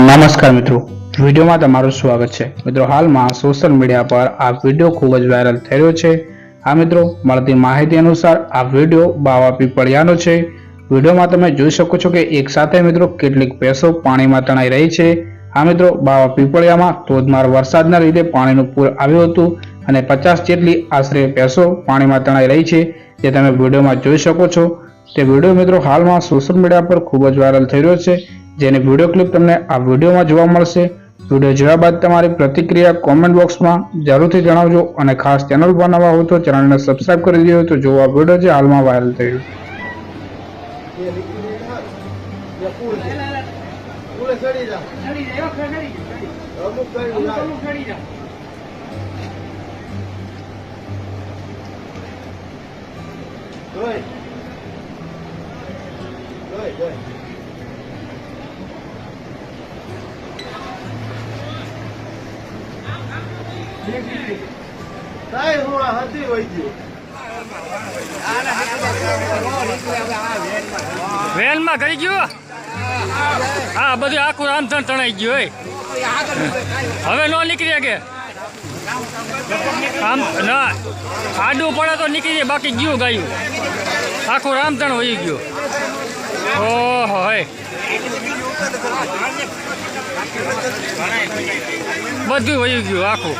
નમસ્કાર મિત્રો, વિડીયોમાં તમારું સ્વાગત છે। મિત્રો, હાલમાં સોશિયલ મીડિયા પર આ વિડીયો ખૂબ જ વાયરલ થઈ રહ્યો છે। આ મિત્રો, મળતી માહિતી અનુસાર આ વિડીયો બાવા પીપળિયાનો છે। વિડીયોમાં તમે જોઈ શકો છો કે એક સાથે મિત્રો કેટલીક ભેંસો પાણીમાં તણાઈ રહી છે। આ મિત્રો, બાવા પીપળિયામાં ધોધમાર વરસાદના લીધે પાણીનું પૂર આવ્યું હતું અને 50 જેટલી આશરે ભેંસો પાણીમાં તણાઈ રહી છે, જે તમે વિડીયોમાં જોઈ શકો છો। તે વિડીયો મિત્રો હાલમાં સોશિયલ મીડિયા પર ખૂબ જ વાયરલ થઈ રહ્યો છે, જેની વિડીયો ક્લિપ તમને આ વિડીયોમાં જોવા મળશે। વિડીયો જોયા બાદ તમારી પ્રતિક્રિયા કોમેન્ટ બોક્સમાં જરૂરથી જણાવજો અને ખાસ ચેનલ પર નવા હો તો ચેનલને સબસ્ક્રાઇબ કરી દેજો। તો જો આ વિડીયો જે હાલમાં વાયરલ થઈ રહ્યો વેન માં ગઈ ગયો હા બધું આખું રામધન તણાઈ ગયું હવે નો નીકળી કે આમ ના આડું પડે તો નીકળી જાય, બાકી ગયું ગાયું આખું રામધન વહી ગયું। ઓહો હે બધું વહી ગયું આખું।